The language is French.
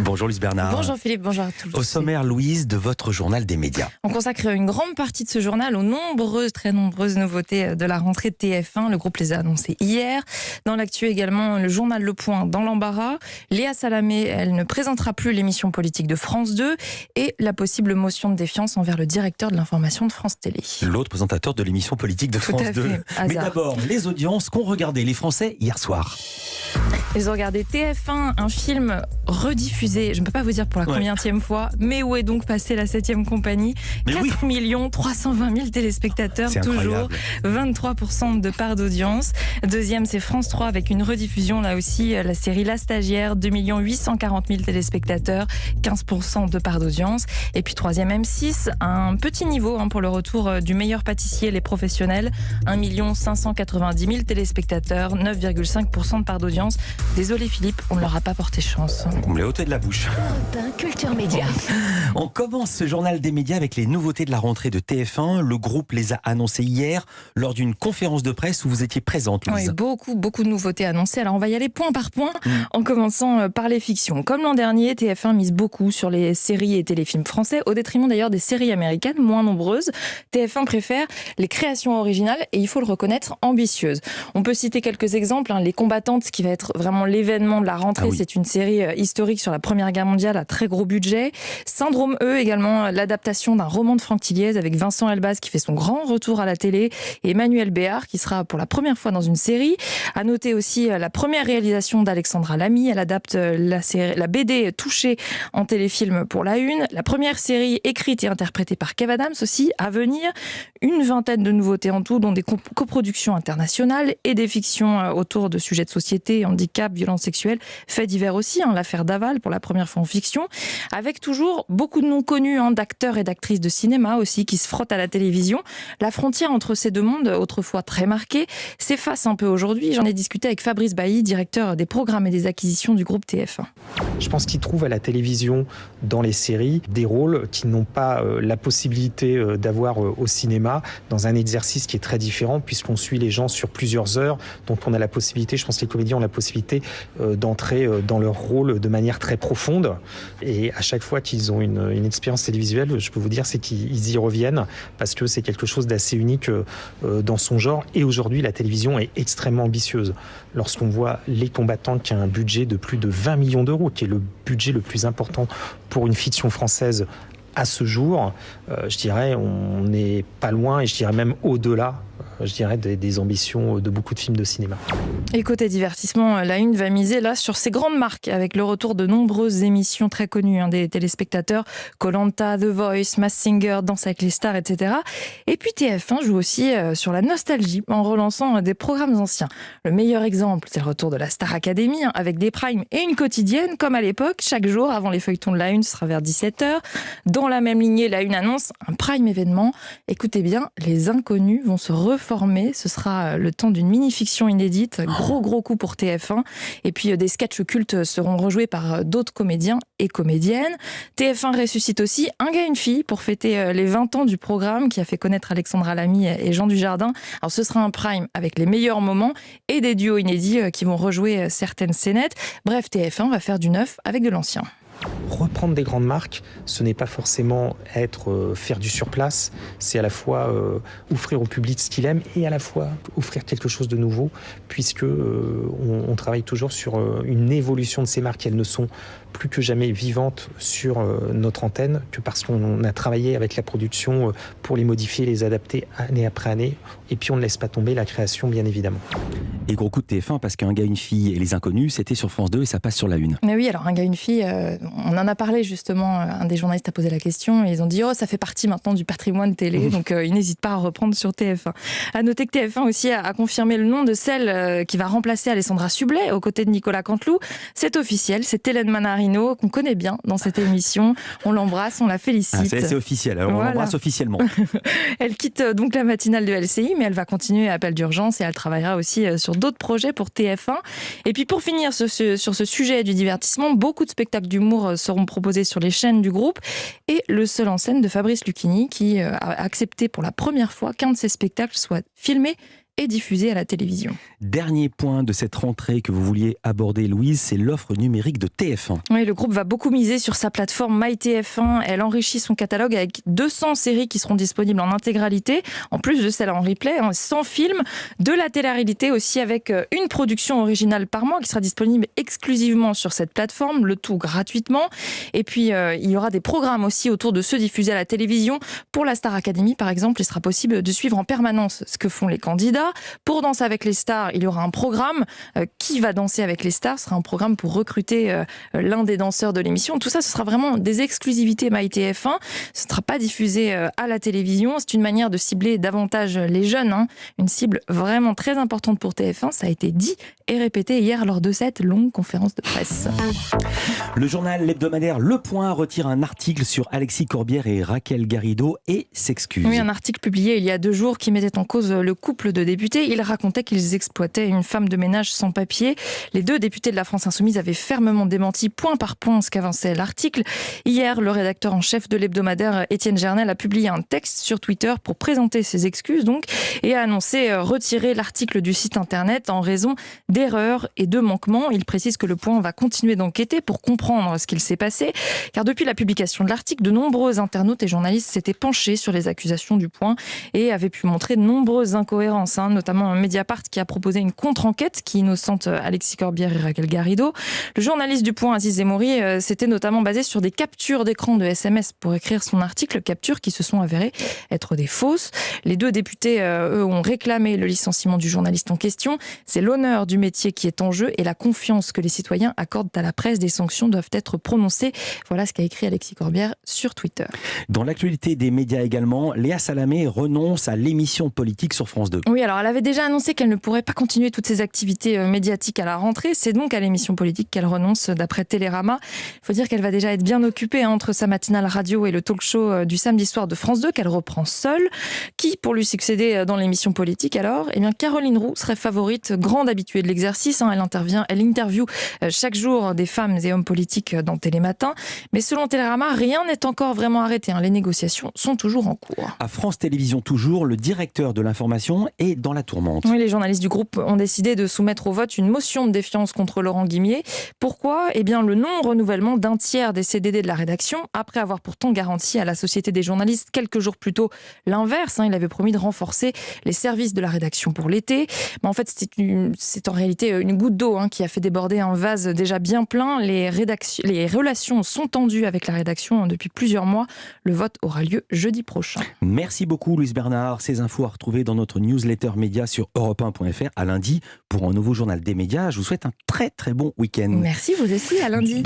Bonjour Louise Bernard. Bonjour Philippe, bonjour à tous. Au sommaire, Louise, de votre journal des médias. On consacre une grande partie de ce journal aux très nombreuses nouveautés de la rentrée de TF1. Le groupe les a annoncées hier. Dans l'actu également, le journal Le Point dans l'embarras. Léa Salamé, elle ne présentera plus l'émission politique de France 2 et la possible motion de défiance envers le directeur de l'information de France Télé. L'autre présentateur de l'émission politique de France 2. Mais d'abord, les audiences qu'ont regardé les Français hier soir. Ils ont regardé TF1, un film rediffusé, je ne peux pas vous dire pour la combienième fois, mais où est donc passée la 7e compagnie? 4 320 000 téléspectateurs, toujours 23% de part d'audience. Deuxième, c'est France 3 avec une rediffusion, là aussi, la série La Stagiaire, 2 840 000 téléspectateurs, 15% de part d'audience. Et puis troisième, M6, un petit niveau pour le retour du meilleur pâtissier, les professionnels, 1 590 000 téléspectateurs, 9,5% de part d'audience. Désolé Philippe, on ne leur a pas porté chance. Vous me l'avez ôté de la bouche. Culture Média. On commence ce journal des médias avec les nouveautés de la rentrée de TF1. Le groupe les a annoncées hier lors d'une conférence de presse où vous étiez présente, Louise. Oui, beaucoup de nouveautés annoncées. Alors on va y aller point par point en commençant par les fictions. Comme l'an dernier, TF1 mise beaucoup sur les séries et téléfilms français, au détriment d'ailleurs des séries américaines moins nombreuses. TF1 préfère les créations originales et il faut le reconnaître, ambitieuses. On peut citer quelques exemples. Les Combattantes, qui va être vraiment l'événement de la rentrée. C'est une série historique sur la Première Guerre mondiale à très gros budget. Syndrome E également, l'adaptation d'un roman de Franck Tilliez avec Vincent Elbaz qui fait son grand retour à la télé et Emmanuel Béard qui sera pour la première fois dans une série. À noter aussi la première réalisation d'Alexandra Lamy. Elle adapte la BD Touché en téléfilm pour la Une. La première série écrite et interprétée par Kev Adams aussi à venir. Une vingtaine de nouveautés en tout, dont des coproductions internationales et des fictions autour de sujets de société, handicap, violence sexuelle, faits divers aussi, l'affaire Daval pour la première fois en fiction, avec toujours beaucoup de noms connus d'acteurs et d'actrices de cinéma aussi qui se frottent à la télévision. La frontière entre ces deux mondes, autrefois très marquée, s'efface un peu aujourd'hui. J'en ai discuté avec Fabrice Bailly, directeur des programmes et des acquisitions du groupe TF1. Je pense qu'ils trouvent à la télévision, dans les séries, des rôles qu'ils n'ont pas la possibilité d'avoir au cinéma, dans un exercice qui est très différent puisqu'on suit les gens sur plusieurs heures, donc on a la possibilité, je pense que les comédiens ont la possibilité d'entrer dans leur rôle de manière très profonde, et à chaque fois qu'ils ont une expérience télévisuelle, je peux vous dire, c'est qu'ils y reviennent parce que c'est quelque chose d'assez unique dans son genre, et aujourd'hui la télévision est extrêmement ambitieuse. Lorsqu'on voit Les Combattantes qui a un budget de plus de 20 millions d'euros, qui est le budget le plus important pour une fiction française à ce jour, je dirais on n'est pas loin, et je dirais même au-delà, je dirais des ambitions de beaucoup de films de cinéma. Et côté divertissement, la Une va miser là sur ces grandes marques avec le retour de nombreuses émissions très connues des téléspectateurs, Koh-Lanta, The Voice, Masked Singer, Danse avec les stars, etc. Et puis TF1 joue aussi sur la nostalgie en relançant des programmes anciens. Le meilleur exemple, c'est le retour de la Star Academy avec des primes et une quotidienne comme à l'époque. Chaque jour avant les feuilletons de la Une, ce sera vers 17h. Dans la même lignée, la Une annonce un prime événement. Écoutez bien, les inconnus vont se reformer. Ce sera le temps d'une mini-fiction inédite. Gros coup pour TF1. Et puis des sketchs cultes seront rejoués par d'autres comédiens et comédiennes. TF1 ressuscite aussi Un gars, une fille pour fêter les 20 ans du programme qui a fait connaître Alexandra Lamy et Jean Dujardin. Alors ce sera un prime avec les meilleurs moments et des duos inédits qui vont rejouer certaines scénettes. Bref, TF1 va faire du neuf avec de l'ancien. Reprendre des grandes marques, ce n'est pas forcément faire du surplace, c'est à la fois offrir au public ce qu'il aime et à la fois offrir quelque chose de nouveau, puisque on travaille toujours sur une évolution de ces marques. Elles ne sont plus que jamais vivantes sur notre antenne, que parce qu'on a travaillé avec la production pour les modifier, les adapter année après année, et puis on ne laisse pas tomber la création, bien évidemment. Et gros coup de TF1 parce qu'un gars, une fille et les inconnus, c'était sur France 2 et ça passe sur la Une. Mais oui, alors Un gars, une fille, on en a parlé justement, un des journalistes a posé la question et ils ont dit ça fait partie maintenant du patrimoine télé, donc ils n'hésitent pas à reprendre sur TF1. À noter que TF1 aussi a confirmé le nom de celle qui va remplacer Alessandra Sublet aux côtés de Nicolas Canteloup. C'est officiel, c'est Hélène Manarino qu'on connaît bien dans cette émission. On l'embrasse, on la félicite. C'est officiel, alors on l'embrasse officiellement. Elle quitte donc la matinale de LCI, mais elle va continuer à Appel d'urgence et elle travaillera aussi sur d'autres projets pour TF1. Et puis pour finir sur ce sujet du divertissement, beaucoup de spectacles d'humour seront proposés sur les chaînes du groupe et le seul en scène de Fabrice Lucchini qui a accepté pour la première fois qu'un de ses spectacles soit filmé et diffusée à la télévision. Dernier point de cette rentrée que vous vouliez aborder, Louise, c'est l'offre numérique de TF1. Oui, le groupe va beaucoup miser sur sa plateforme MyTF1. Elle enrichit son catalogue avec 200 séries qui seront disponibles en intégralité, en plus de celles en replay, 100 films, de la télé-réalité aussi avec une production originale par mois qui sera disponible exclusivement sur cette plateforme, le tout gratuitement. Et puis, il y aura des programmes aussi autour de ceux diffusés à la télévision. Pour la Star Academy, par exemple, il sera possible de suivre en permanence ce que font les candidats. Pour Danser avec les stars, il y aura un programme. Qui va danser avec les stars sera un programme pour recruter l'un des danseurs de l'émission. Tout ça, ce sera vraiment des exclusivités MyTF1. Ce ne sera pas diffusé à la télévision. C'est une manière de cibler davantage les jeunes. Une cible vraiment très importante pour TF1. Ça a été dit et répété hier lors de cette longue conférence de presse. Le journal hebdomadaire Le Point retire un article sur Alexis Corbière et Raquel Garrido et s'excuse. Oui, un article publié il y a 2 jours qui mettait en cause le couple de députés. Il racontait qu'ils exploitaient une femme de ménage sans papier. Les 2 députés de la France Insoumise avaient fermement démenti point par point ce qu'avançait l'article. Hier, le rédacteur en chef de l'hebdomadaire, Étienne Gernel, a publié un texte sur Twitter pour présenter ses excuses et a annoncé retirer l'article du site internet en raison d'erreurs et de manquements. Il précise que Le Point va continuer d'enquêter pour comprendre ce qu'il s'est passé, car depuis la publication de l'article, de nombreux internautes et journalistes s'étaient penchés sur les accusations du Point et avaient pu montrer de nombreuses incohérences, notamment Mediapart qui a proposé une contre-enquête qui innocente Alexis Corbière et Raquel Garrido. Le journaliste du Point, Aziz Zemmouri, s'était notamment basé sur des captures d'écran de SMS pour écrire son article, captures qui se sont avérées être des fausses. Les 2 députés, eux, ont réclamé le licenciement du journaliste en question. C'est l'honneur du métier qui est en jeu et la confiance que les citoyens accordent à la presse. Des sanctions doivent être prononcées. Voilà ce qu'a écrit Alexis Corbière sur Twitter. Dans l'actualité des médias également, Léa Salamé renonce à l'émission politique sur France 2. Oui, alors elle avait déjà annoncé qu'elle ne pourrait pas continuer toutes ses activités médiatiques à la rentrée. C'est donc à l'émission politique qu'elle renonce d'après Télérama. Il faut dire qu'elle va déjà être bien occupée entre sa matinale radio et le talk-show du samedi soir de France 2 qu'elle reprend seule. Qui pour lui succéder dans l'émission politique alors ? Eh bien, Caroline Roux serait favorite, grande habituée de l'exercice. Elle interviewe chaque jour des femmes et hommes politiques dans Télématin. Mais selon Télérama, rien n'est encore vraiment arrêté. Les négociations sont toujours en cours. À France Télévisions toujours, le directeur de l'information est dans la tourmente. Oui, les journalistes du groupe ont décidé de soumettre au vote une motion de défiance contre Laurent Guimier. Pourquoi ? Eh bien, le non-renouvellement d'un tiers des CDD de la rédaction, après avoir pourtant garanti à la Société des journalistes quelques jours plus tôt l'inverse. Il avait promis de renforcer les services de la rédaction pour l'été. Mais en fait, c'est en réalité une goutte d'eau qui a fait déborder un vase déjà bien plein. Les relations sont tendues avec la rédaction depuis plusieurs mois. Le vote aura lieu jeudi prochain. Merci beaucoup Louise Bernard. Ces infos à retrouver dans notre newsletter média sur europe1.fr à lundi pour un nouveau journal des médias. Je vous souhaite un très très bon week-end. Merci, vous aussi, à lundi.